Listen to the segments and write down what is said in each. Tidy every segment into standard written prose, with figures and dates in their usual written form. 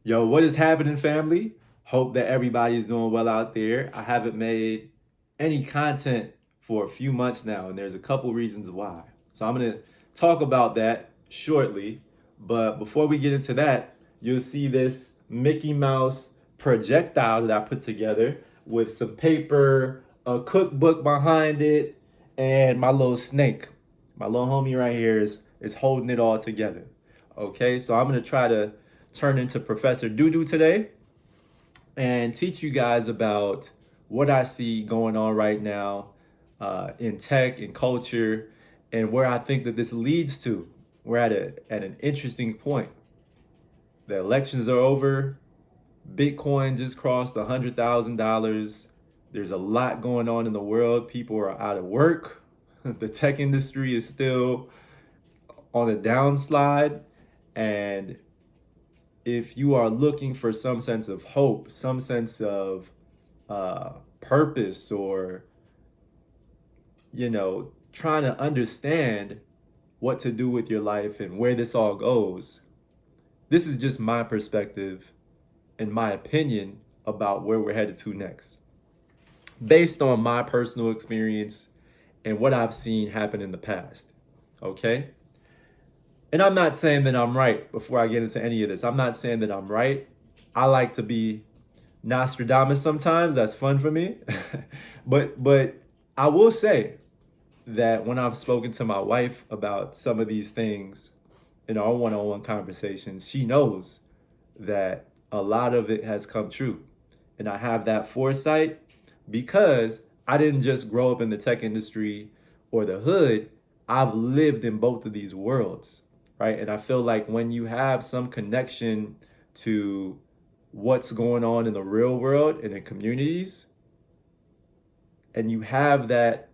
Yo, what is happening, family? Hope that everybody's doing well out there. I haven't made any content for a few months now, and there's a couple reasons why. So I'm going to talk about that shortly. But before we get into that, you'll see this Mickey Mouse projectile that I put together with some paper, a cookbook behind it, and my little snake. My little homie right here is holding it all together. Okay, so I'm going to try to turn into Professor Doodoo today and teach you guys about what I see going on right now in tech and culture and where I think that this leads to. We're at an interesting point. The elections are over. Bitcoin just crossed $100,000. There's a lot going on in the world. People are out of work. The tech industry is still on a downslide. And if you are looking for some sense of hope, some sense of purpose, or trying to understand what to do with your life and where this all goes, this is just my perspective and my opinion about where we're headed to next, based on my personal experience and what I've seen happen in the past. Okay? And I'm not saying that I'm right before I get into any of this. I'm not saying that I'm right. I like to be Nostradamus sometimes. That's fun for me. but I will say that when I've spoken to my wife about some of these things in our one-on-one conversations, she knows that a lot of it has come true. And I have that foresight because I didn't just grow up in the tech industry or the hood. I've lived in both of these worlds, right? And I feel like when you have some connection to what's going on in the real world and in communities, and you have that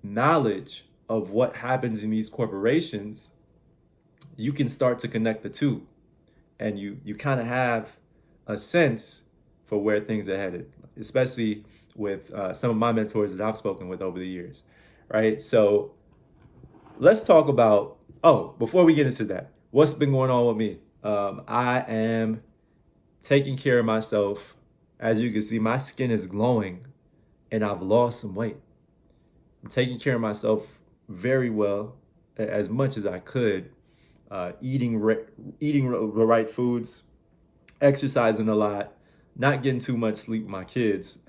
knowledge of what happens in these corporations, you can start to connect the two. And you kind of have a sense for where things are headed, especially with some of my mentors that I've spoken with over the years, right? So let's talk about, oh, before we get into that, what's been going on with me? I am taking care of myself. As you can see, my skin is glowing and I've lost some weight. I'm taking care of myself very well, as much as I could, eating the right foods, exercising a lot, not getting too much sleep with my kids.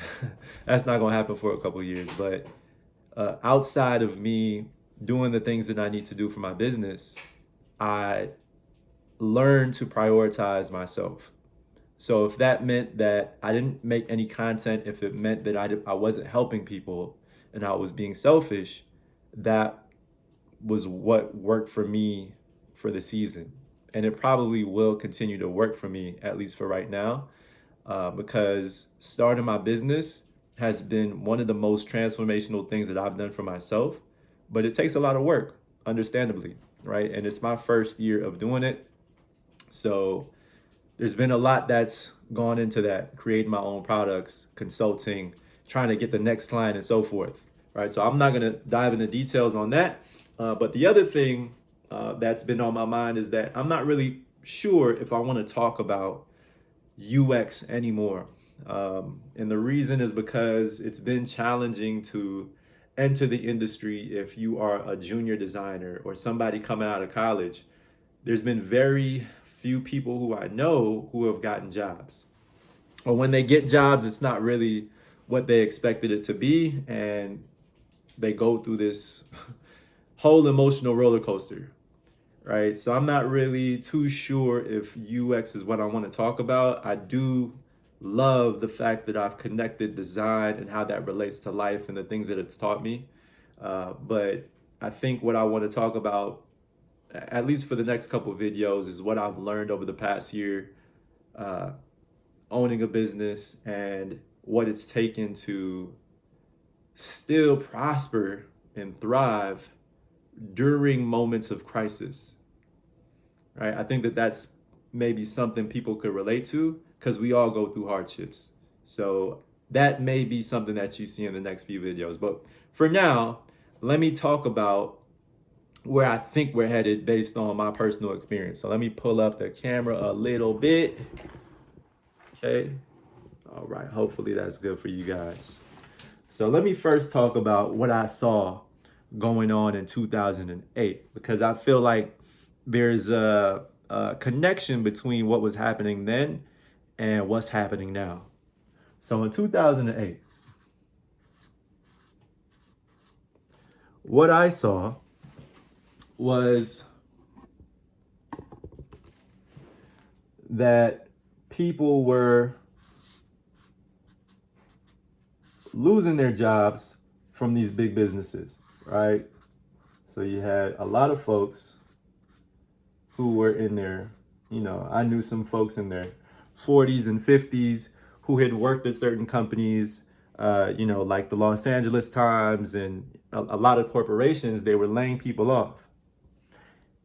That's not gonna happen for a couple of years. But outside of me doing the things that I need to do for my business, I learned to prioritize myself. So if that meant that I didn't make any content, if it meant that I wasn't helping people and I was being selfish, that was what worked for me for the season. And it probably will continue to work for me, at least for right now, because starting my business has been one of the most transformational things that I've done for myself. But it takes a lot of work, understandably, right? And it's my first year of doing it. So there's been a lot that's gone into that, creating my own products, consulting, trying to get the next client, and so forth, right? So I'm not going to dive into details on that. But the other thing that's been on my mind is that I'm not really sure if I want to talk about UX anymore. And the reason is because it's been challenging to enter the industry if you are a junior designer or somebody coming out of college. There's been very few people who I know who have gotten jobs. Or when they get jobs, it's not really what they expected it to be. And they go through this whole emotional roller coaster, right? So I'm not really too sure if UX is what I want to talk about. I do love the fact that I've connected design and how that relates to life and the things that it's taught me. But I think what I want to talk about, at least for the next couple of videos, is what I've learned over the past year, owning a business and what it's taken to still prosper and thrive during moments of crisis, right? I think that that's maybe something people could relate to because we all go through hardships. So that may be something that you see in the next few videos. But for now, let me talk about where I think we're headed based on my personal experience. So let me pull up the camera a little bit. Okay. All right. Hopefully that's good for you guys. So let me first talk about what I saw going on in 2008, because I feel like there's a connection between what was happening then and what's happening now. So in 2008, what I saw was that people were losing their jobs from these big businesses, right? So you had a lot of folks who were in their, I knew some folks in their 40s and 50s who had worked at certain companies, like the Los Angeles Times and a lot of corporations. They were laying people off.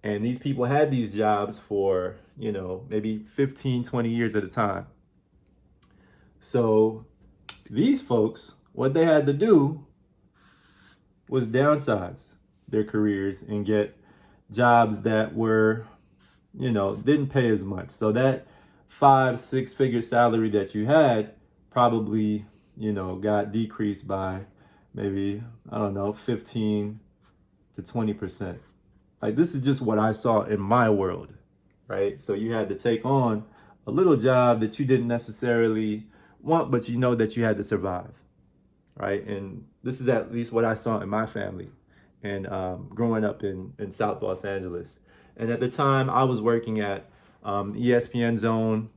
And these people had these jobs for, maybe 15, 20 years at a time. So these folks, what they had to do was downsize their careers and get jobs that were, didn't pay as much. So that 5-6 figure salary that you had probably, got decreased by maybe, I don't know, 15 to 20%. Like, this is just what I saw in my world, right? So you had to take on a little job that you didn't necessarily want, but you know that you had to survive, right? And this is at least what I saw in my family and growing up in South Los Angeles. And at the time, I was working at ESPN Zone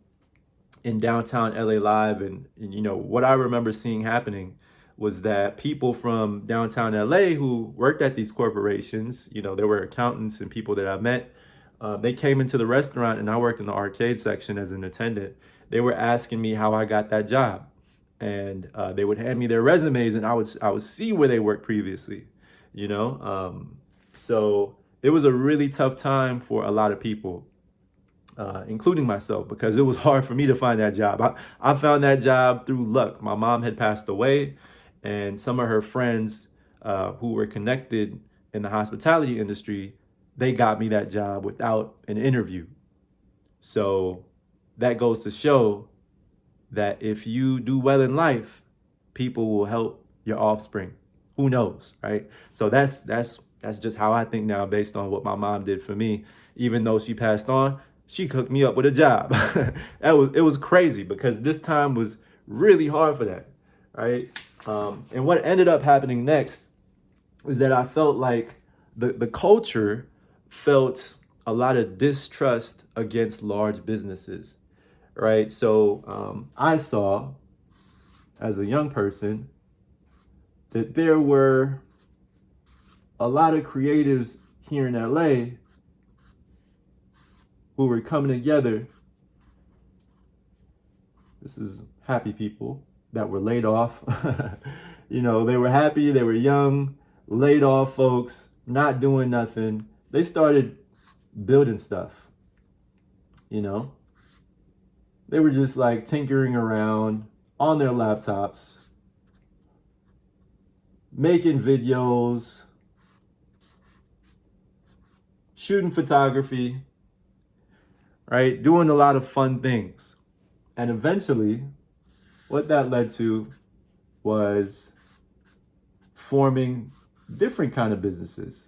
in downtown LA Live. And, what I remember seeing happening was that people from downtown LA who worked at these corporations, there were accountants and people that I met, they came into the restaurant, and I worked in the arcade section as an attendant. They were asking me how I got that job. And they would hand me their resumes, and I would see where they worked previously, So it was a really tough time for a lot of people, including myself, because it was hard for me to find that job. I found that job through luck. My mom had passed away, and some of her friends who were connected in the hospitality industry, they got me that job without an interview. So that goes to show that if you do well in life, people will help your offspring. Who knows, right? So that's just how I think now, based on what my mom did for me. Even though she passed on, she hooked me up with a job. It was crazy, because this time was really hard for that, right? And what ended up happening next is that I felt like the culture felt a lot of distrust against large businesses, right? So I saw, as a young person, that there were a lot of creatives here in LA who were coming together. This is happy people that were laid off. They were happy, they were young, laid off folks, not doing nothing. They started building stuff, They were just like tinkering around on their laptops, making videos, shooting photography, right? Doing a lot of fun things. And eventually, what that led to was forming different kind of businesses,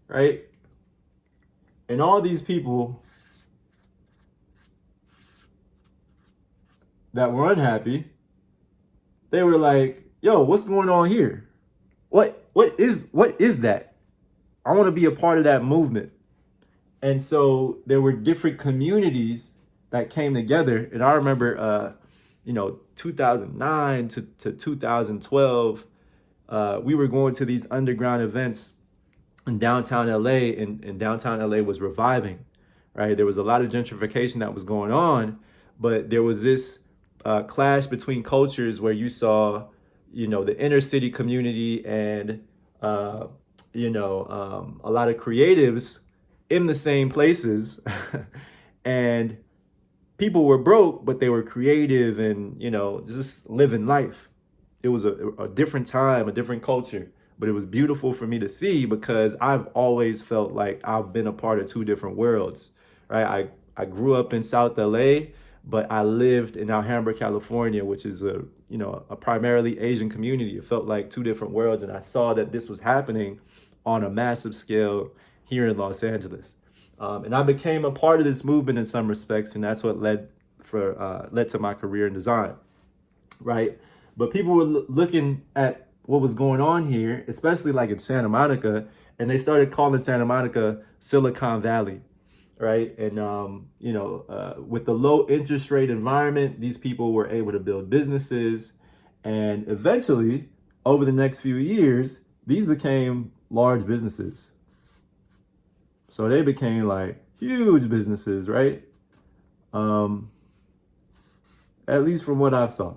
right? And all these people that were unhappy, they were like, yo, what's going on here? What is that? I want to be a part of that movement. And so there were different communities that came together. And I remember 2009 to 2012, we were going to these underground events in downtown LA, and downtown LA was reviving, right? There was a lot of gentrification that was going on, but there was this clash between cultures where you saw, the inner city community and, a lot of creatives in the same places. And people were broke, but they were creative and, just living life. It was a different time, a different culture, but it was beautiful for me to see, because I've always felt like I've been a part of two different worlds, right? I grew up in South LA, but I lived in Alhambra, California, which is a primarily Asian community. It felt like two different worlds, and I saw that this was happening on a massive scale here in Los Angeles. And I became a part of this movement in some respects, and that's what led to my career in design, right? But people were looking at what was going on here, especially like in Santa Monica, and they started calling Santa Monica Silicon Valley, right? And with the low interest rate environment, these people were able to build businesses, and eventually, over the next few years, these became large businesses. So they became like huge businesses, right? At least from what I saw.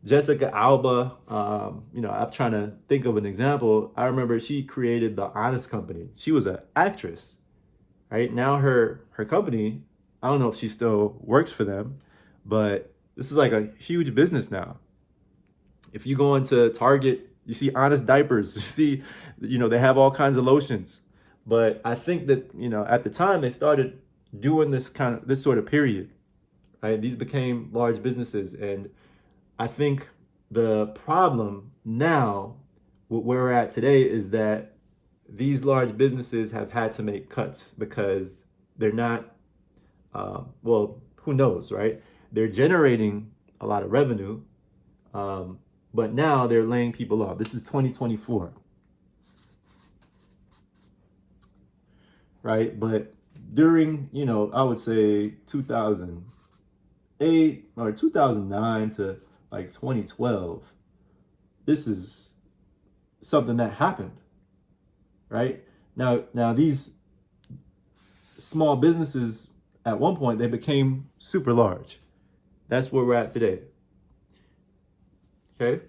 Jessica Alba, I'm trying to think of an example. I remember she created the Honest Company. She was an actress, right? Now her company, I don't know if she still works for them, but this is like a huge business now. If you go into Target, you see Honest diapers. You see, they have all kinds of lotions. But I think that, at the time they started doing this sort of period, right? These became large businesses, and I think the problem now, where we're at today, is that these large businesses have had to make cuts because they're not, who knows, right? They're generating a lot of revenue, but now they're laying people off. This is 2024, right? But during, I would say 2008 or 2009 to like 2012, this is something that happened, right? Now these small businesses, at one point, they became super large. That's where we're at today. Okay?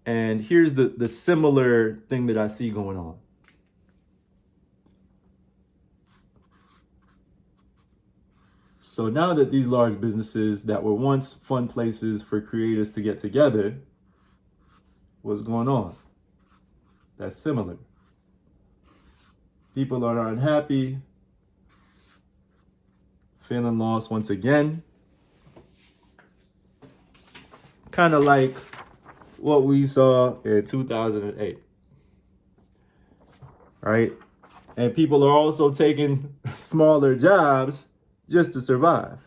And here's the similar thing that I see going on. So now that these large businesses that were once fun places for creators to get together, what's going on? That's similar. People are unhappy, feeling lost once again. Kind of like what we saw in 2008, right? And people are also taking smaller jobs just to survive,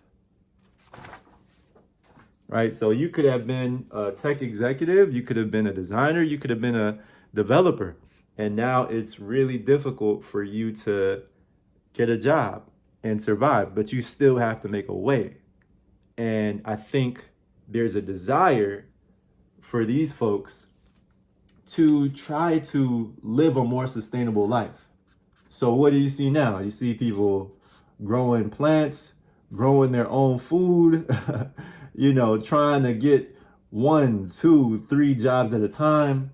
right? So you could have been a tech executive, you could have been a designer, you could have been a developer, and now it's really difficult for you to get a job and survive, but you still have to make a way. And I think there's a desire for these folks to try to live a more sustainable life. So what do you see now? You see people growing plants, growing their own food, trying to get 1, 2, 3 jobs at a time,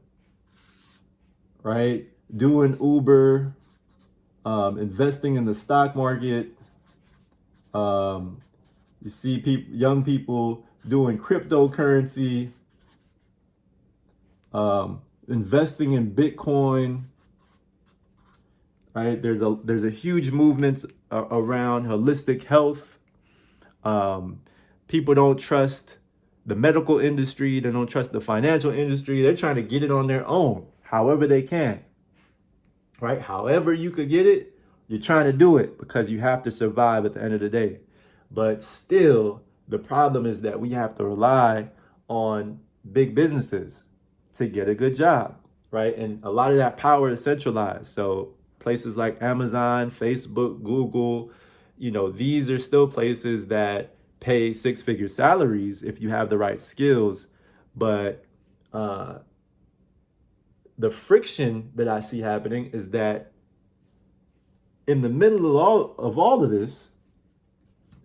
right? Doing Uber, investing in the stock market. You see young people doing cryptocurrency, investing in Bitcoin. Right? There's a huge movement around holistic health. People don't trust the medical industry. They don't trust the financial industry. They're trying to get it on their own, however they can. Right? However you could get it, you're trying to do it because you have to survive at the end of the day. But still, the problem is that we have to rely on big businesses to get a good job, right? And a lot of that power is centralized. So places like Amazon, Facebook, Google, these are still places that pay 6-figure salaries if you have the right skills. But the friction that I see happening is that in the middle of all of this,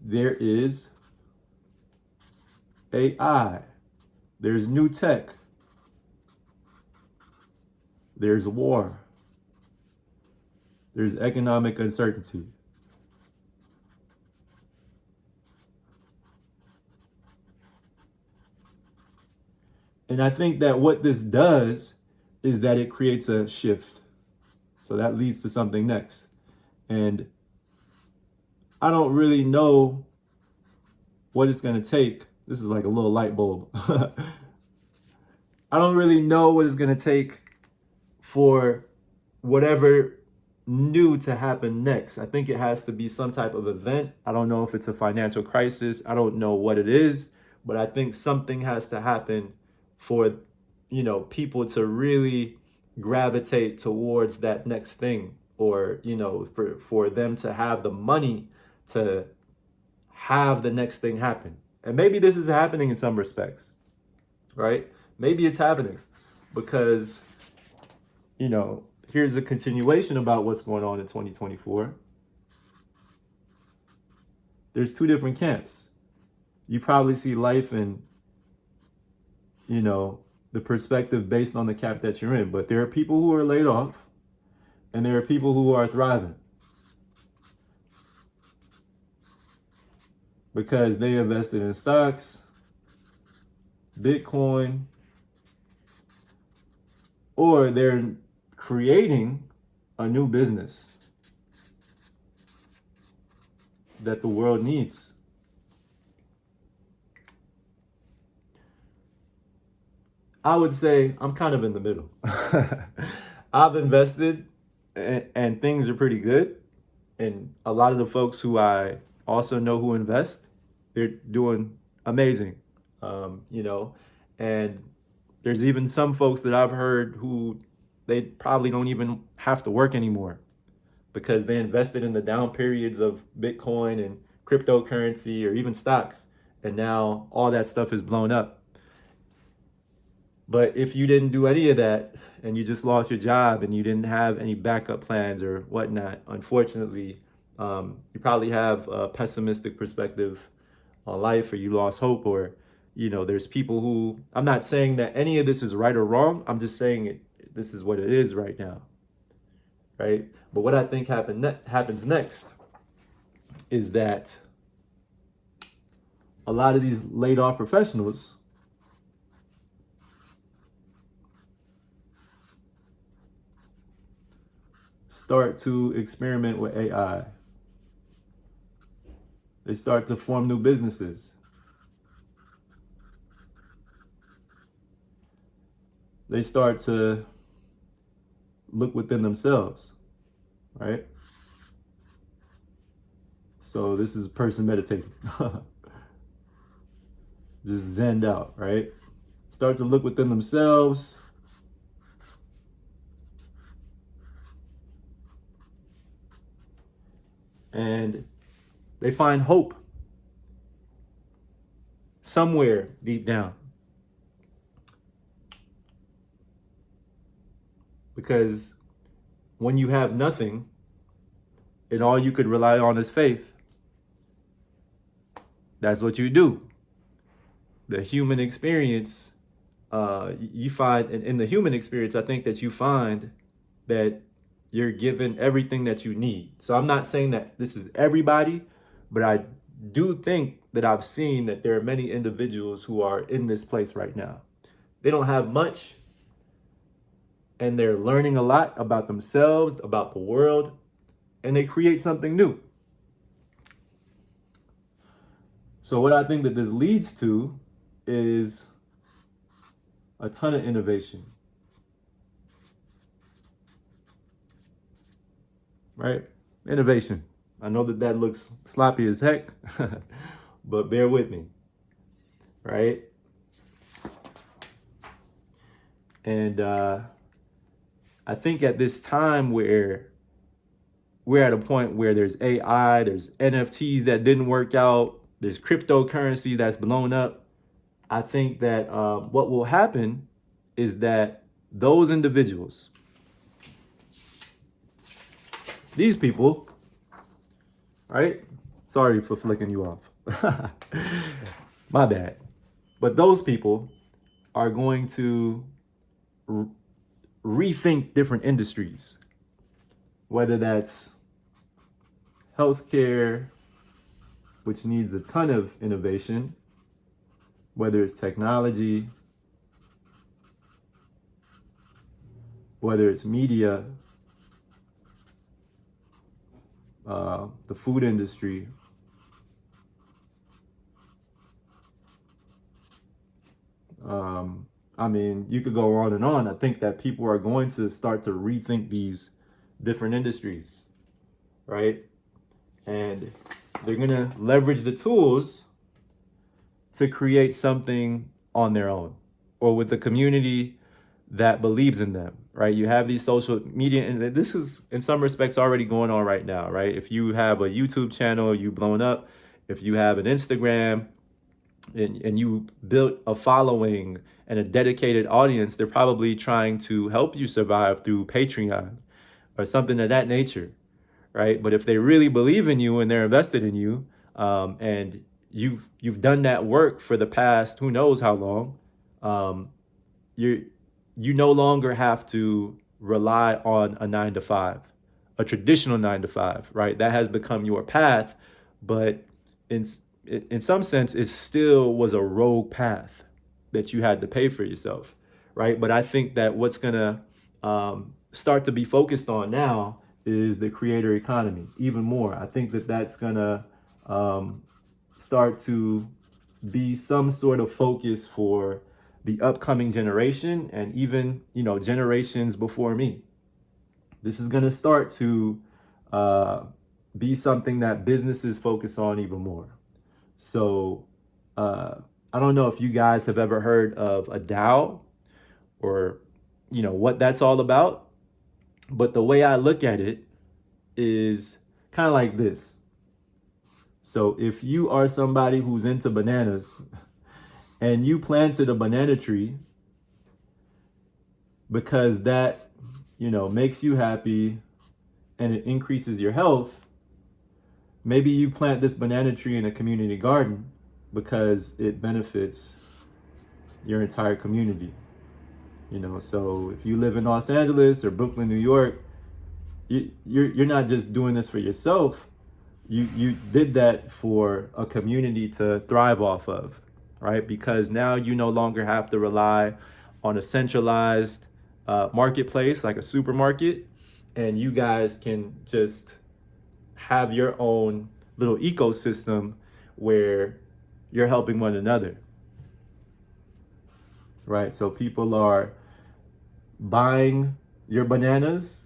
there is AI, there's new tech, there's war, there's economic uncertainty. And I think that what this does is that it creates a shift. So that leads to something next. And I don't really know what it's going to take. This is like a little light bulb. I don't really know what it's going to take for whatever new to happen next. I think it has to be some type of event. I don't know if it's a financial crisis. I don't know what it is, but I think something has to happen for, people to really gravitate towards that next thing, or, for them to have the money to have the next thing happen. And maybe this is happening in some respects, right? Maybe it's happening because, here's a continuation about what's going on in 2024. There's two different camps. You probably see life in, the perspective based on the camp that you're in. But there are people who are laid off and there are people who are thriving because they invested in stocks, Bitcoin, or they're creating a new business that the world needs. I would say I'm kind of in the middle. I've invested and things are pretty good. And a lot of the folks who I also know who invest, they're doing amazing. And there's even some folks that I've heard who they probably don't even have to work anymore because they invested in the down periods of Bitcoin and cryptocurrency or even stocks. And now all that stuff is blown up. But if you didn't do any of that and you just lost your job and you didn't have any backup plans or whatnot, unfortunately, you probably have a pessimistic perspective on life, or you lost hope, or, there's people who, I'm not saying that any of this is right or wrong. I'm just saying this is what it is right now. Right. But what I think happens next is that a lot of these laid off professionals start to experiment with AI. They start to form new businesses. They start to look within themselves, right? So this is a person meditating. Just zenned out, right? Start to look within themselves. And they find hope somewhere deep down. Because when you have nothing and all you could rely on is faith, that's what you do. The human experience, you find, in the human experience, I think that you find that you're given everything that you need. So I'm not saying that this is everybody, but I do think that I've seen that there are many individuals who are in this place right now. They don't have much, and they're learning a lot about themselves, about the world, and they create something new. So what I think that this leads to is a ton of innovation. Right? Innovation. I know that looks sloppy as heck, but bear with me. Right? And I think at this time where we're at a point where there's AI, there's NFTs that didn't work out, there's cryptocurrency that's blown up, I think that what will happen is that those individuals, these people, right? Sorry for flicking you off. My bad. But those people are going to rethink different industries, whether that's healthcare, which needs a ton of innovation, whether it's technology, whether it's media, the food industry. I mean, you could go on and on. I think that people are going to start to rethink these different industries, right? And they're going to leverage the tools to create something on their own or with the community that believes in them, right? You have these social media, and this is in some respects already going on right now, right? If you have a YouTube channel, you blown up. If you have an Instagram, and you built a following and a dedicated audience, they're probably trying to help you survive through Patreon or something of that nature, right? But if they really believe in you and they're invested in you, and you've done that work for the past who knows how long, um, you you no longer have to rely on a 9 to 5, a traditional 9 to 5, right? That has become your path, but in in some sense, it still was a rogue path that you had to pay for yourself, right? But I think that what's gonna start to be focused on now is the creator economy even more. I think that that's gonna um, start to be some sort of focus for the upcoming generation and even generations before me. This is going to start to uh, be something that businesses focus on even more. So uh, I don't know if you guys have ever heard of a DAO or what that's all about, but the way I look at it is kind of like this. So if you are somebody who's into bananas and you planted a banana tree because that makes you happy and it increases your health, maybe you plant this banana tree in a community garden because it benefits your entire community. So if you live in Los Angeles or Brooklyn, New York, you're not just doing this for yourself. You did that for a community to thrive off of, right? Because now you no longer have to rely on a centralized marketplace like a supermarket, and you guys can just have your own little ecosystem where you're helping one another, right? So people are buying your bananas,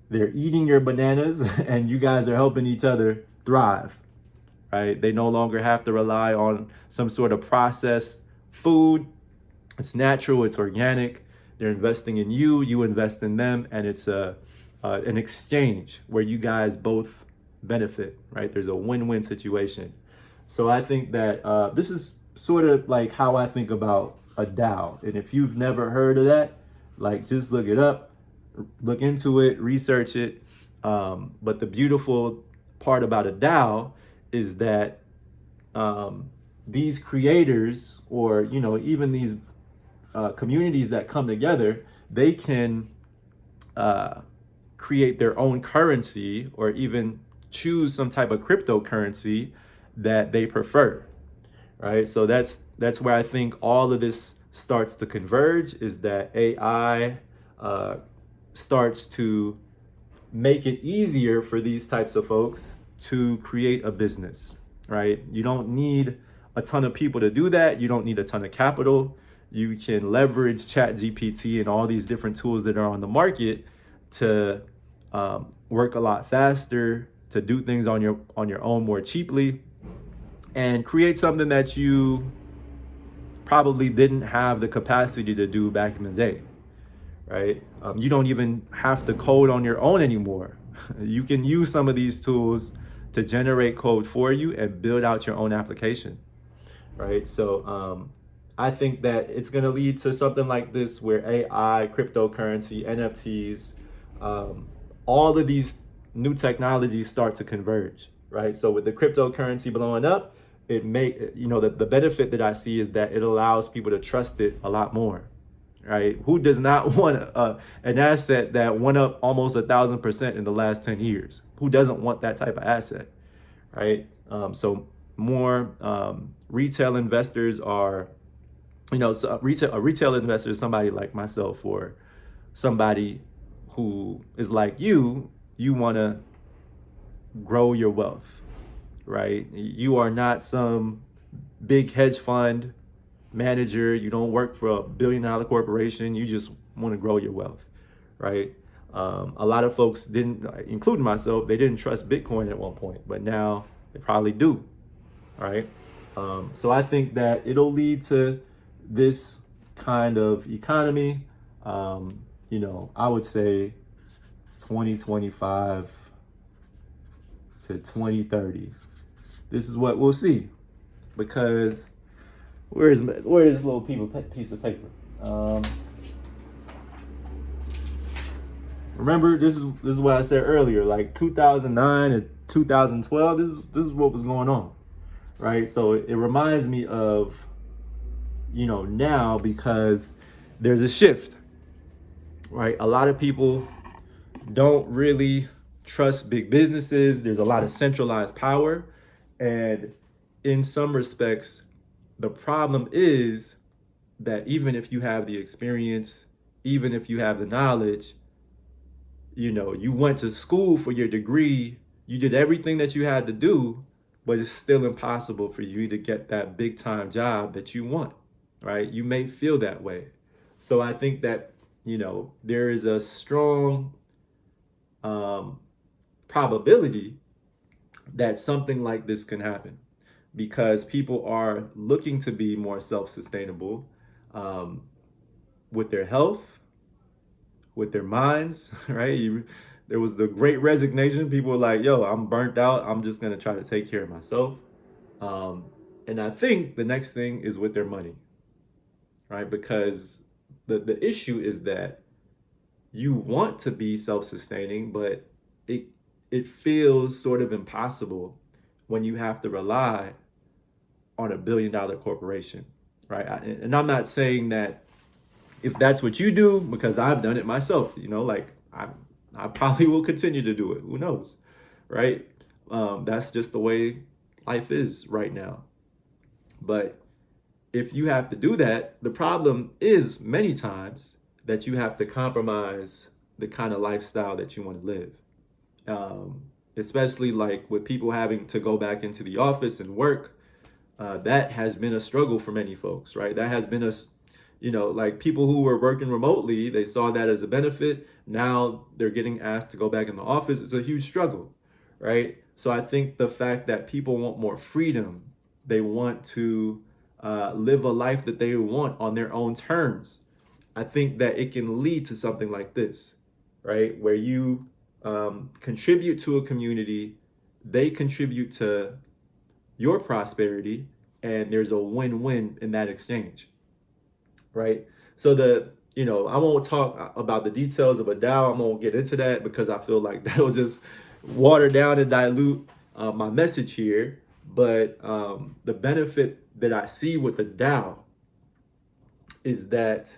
they're eating your bananas, and you guys are helping each other thrive, right? They no longer have to rely on some sort of processed food. It's natural, it's organic. They're investing in you, you invest in them, and it's an exchange where you guys both benefit, right? There's a win-win situation. So I think that this is sort of like how I think about a DAO. And if you've never heard of that, like just look it up, look into it, research it. But the beautiful part about a DAO is that these creators, or even these communities that come together, they can create their own currency or even choose some type of cryptocurrency that they prefer, right? So that's where I think all of this starts to converge, is that AI starts to make it easier for these types of folks to create a business, right? You don't need a ton of people to do that. You don't need a ton of capital. You can leverage ChatGPT and all these different tools that are on the market to work a lot faster, to do things on your own more cheaply, and create something that you probably didn't have the capacity to do back in the day, right? You don't even have to code on your own anymore. You can use some of these tools to generate code for you and build out your own application, right? So I think that it's going to lead to something like this, where AI, cryptocurrency, NFTs, all of these new technologies start to converge, right? So with the cryptocurrency blowing up, it may, the benefit that I see is that it allows people to trust it a lot more, right? Who does not want an asset that went up almost 1,000% in the last 10 years? Who doesn't want that type of asset, right? So more retail investors are, so a retail investor is somebody like myself, or somebody who is like you want to grow your wealth, right? You are not some big hedge fund manager. You don't work for a $1 billion corporation. You just want to grow your wealth, right? A lot of folks didn't, including myself, they didn't trust Bitcoin at one point, but now they probably do, right? So I think that it'll lead to this kind of economy. I would say 2025 to 2030. This is what we'll see, because where is this little piece of paper? Remember, this is what I said earlier. Like 2009 and 2012. This is what was going on, right? So it reminds me of now, because there's a shift, right? A lot of people don't really trust big businesses. There's a lot of centralized power, and in some respects, the problem is that even if you have the experience, even if you have the knowledge, you went to school for your degree, you did everything that you had to do, but it's still impossible for you to get that big time job that you want, right? You may feel that way. So I think that, there is a strong um, probability that something like this can happen, because people are looking to be more self sustainable, um, with their health, with their minds, right? There was the great resignation. People were like, yo, I'm burnt out. I'm just going to try to take care of myself. Um, and I think the next thing is with their money, right? Because the issue is that you want to be self-sustaining, but it it feels sort of impossible when you have to rely on a $1 billion corporation, right? And I'm not saying that if that's what you do, because I've done it myself, like I probably will continue to do it. Who knows, right? That's just the way life is right now. But if you have to do that, the problem is many times that you have to compromise the kind of lifestyle that you want to live. Especially like with people having to go back into the office and work, that has been a struggle for many folks, right? That has been like people who were working remotely, they saw that as a benefit. Now they're getting asked to go back in the office. It's a huge struggle, right? So I think the fact that people want more freedom, they want to live a life that they want on their own terms. I think that it can lead to something like this, right? Where you contribute to a community, they contribute to your prosperity, and there's a win-win in that exchange, right? So I won't talk about the details of a DAO. I won't get into that because I feel like that will just water down and dilute my message here. But the benefit that I see with the DAO is that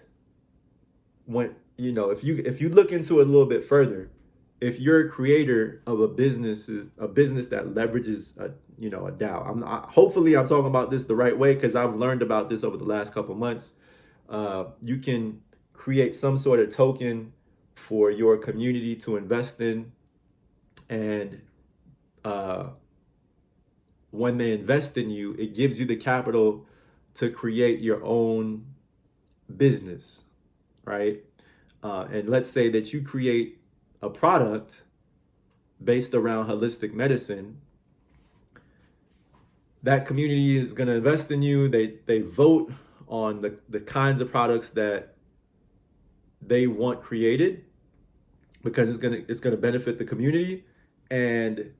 when if you look into it a little bit further, if you're a creator of a business that leverages a DAO, hopefully I'm talking about this the right way, because I've learned about this over the last couple months. You can create some sort of token for your community to invest in, and when they invest in you, it gives you the capital to create your own business, right? And let's say that you create a product based around holistic medicine. That community is going to invest in you. They vote on the kinds of products that they want created, because it's gonna benefit the community, and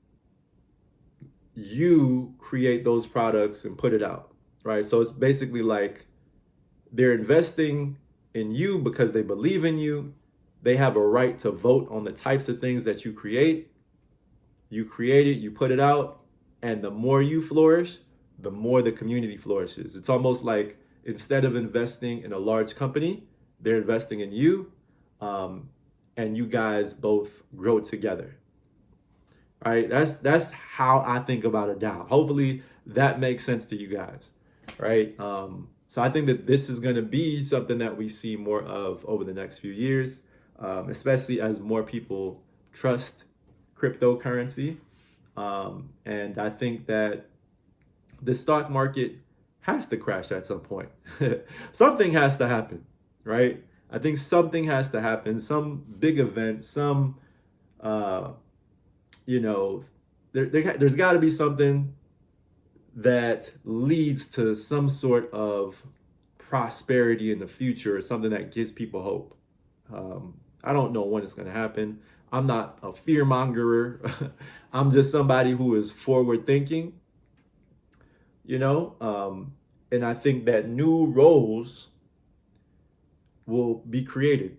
you create those products and put it out, right? So it's basically like they're investing in you because they believe in you. They have a right to vote on the types of things that you create. You create it, you put it out, and the more you flourish, the more the community flourishes. It's almost like instead of investing in a large company, they're investing in you, and you guys both grow together. Right? That's how I think about a DAO. Hopefully that makes sense to you guys, right? So I think that this is going to be something that we see more of over the next few years, especially as more people trust cryptocurrency. And I think that the stock market has to crash at some point. Something has to happen, right? I think something has to happen, some big event, some, uh, you know, there's got to be something that leads to some sort of prosperity in the future, or something that gives people hope. I don't know when it's going to happen. I'm not a fear mongerer. I'm just somebody who is forward thinking, you know. And I think that new roles will be created,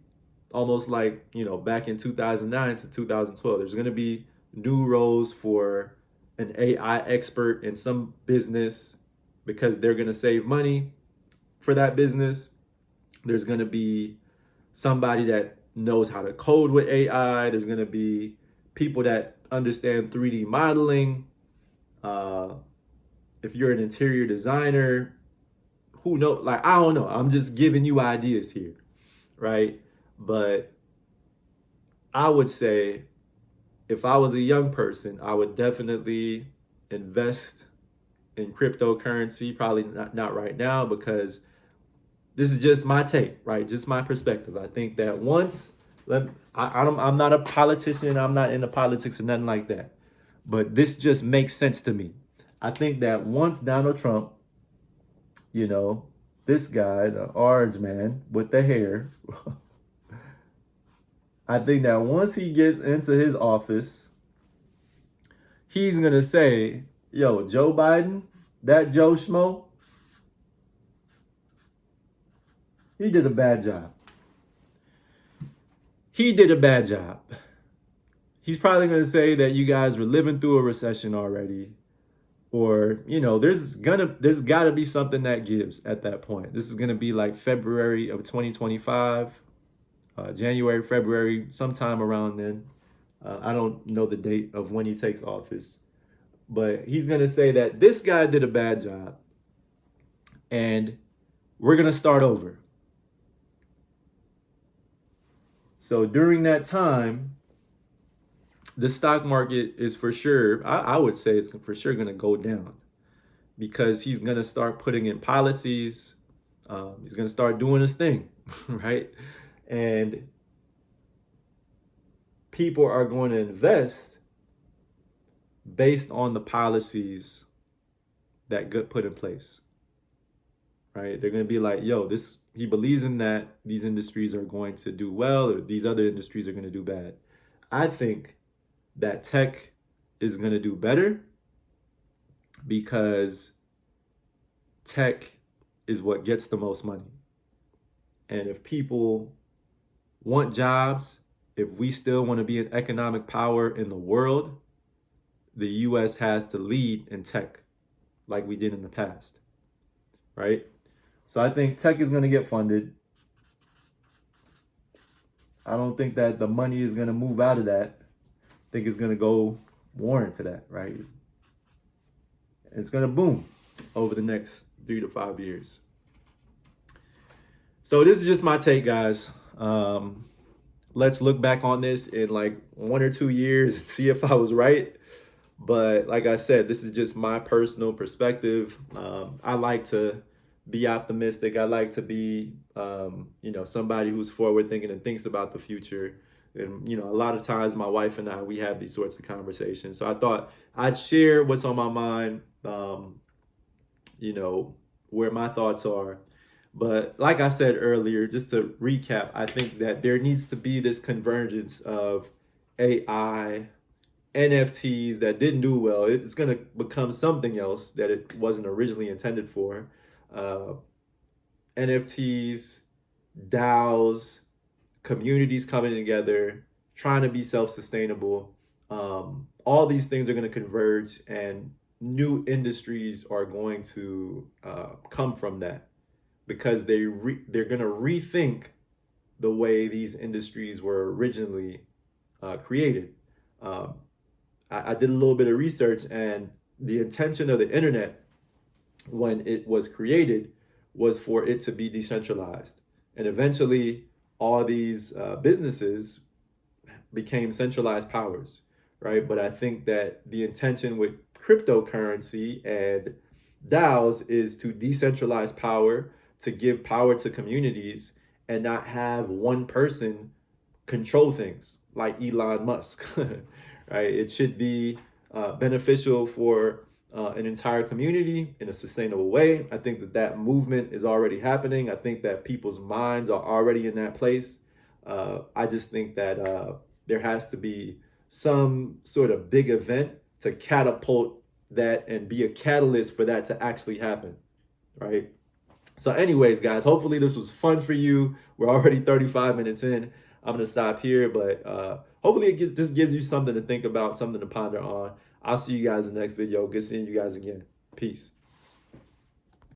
almost like, back in 2009 to 2012. There's going to be new roles for an AI expert in some business because they're going to save money for that business. There's going to be somebody that knows how to code with AI. There's going to be people that understand 3D modeling. Uh, if you're an interior designer, who knows? Like, I don't know. I'm just giving you ideas here, right? But I would say, if I was a young person, I would definitely invest in cryptocurrency. Probably not right now, because this is just my take, right? Just my perspective. I think that once, I'm not a politician. I'm not into politics or nothing like that. But this just makes sense to me. I think that once Donald Trump, you know, this guy, the orange man with the hair, I think that once he gets into his office, he's going to say, yo, Joe Biden, that Joe Schmo, he did a bad job. He did a bad job. He's probably going to say that you guys were living through a recession already, or there's got to be something that gives at that point. This is going to be like February of 2025, January, February, sometime around then. I don't know the date of when he takes office, but he's going to say that this guy did a bad job and we're going to start over. So during that time, the stock market is for sure, I would say it's for sure going to go down, because he's going to start putting in policies. He's going to start doing his thing, right? And people are going to invest based on the policies that get put in place, right? They're going to be like, yo, he believes in that these industries are going to do well, or these other industries are going to do bad. I think that tech is going to do better, because tech is what gets the most money. And if people want jobs, if we still want to be an economic power in the world, the US has to lead in tech like we did in the past, right? So I think tech is going to get funded. I don't think that the money is going to move out of that. I think it's going to go more into that, right? It's going to boom over the next 3 to 5 years. So this is just my take, guys. Let's look back on this in like 1 or 2 years and see if I was right. But like I said, this is just my personal perspective. I like to be optimistic. I like to be, somebody who's forward thinking and thinks about the future. And, a lot of times my wife and I, we have these sorts of conversations. So I thought I'd share what's on my mind, where my thoughts are. But like I said earlier, just to recap, I think that there needs to be this convergence of AI, NFTs that didn't do well. It's going to become something else that it wasn't originally intended for. NFTs, DAOs, communities coming together, trying to be self-sustainable. All these things are going to converge, and new industries are going to come from that, because they're going to rethink the way these industries were originally created. I did a little bit of research, and the intention of the internet when it was created was for it to be decentralized. And eventually, all these businesses became centralized powers, right? But I think that the intention with cryptocurrency and DAOs is to decentralize power, to give power to communities, and not have one person control things like Elon Musk, right? It should be beneficial for an entire community in a sustainable way. I think that that movement is already happening. I think that people's minds are already in that place. I just think that there has to be some sort of big event to catapult that and be a catalyst for that to actually happen, right? So, anyways, guys, hopefully this was fun for you. We're already 35 minutes in. I'm gonna stop here, but hopefully it just gives you something to think about, something to ponder on. I'll see you guys in the next video. Good seeing you guys again. Peace.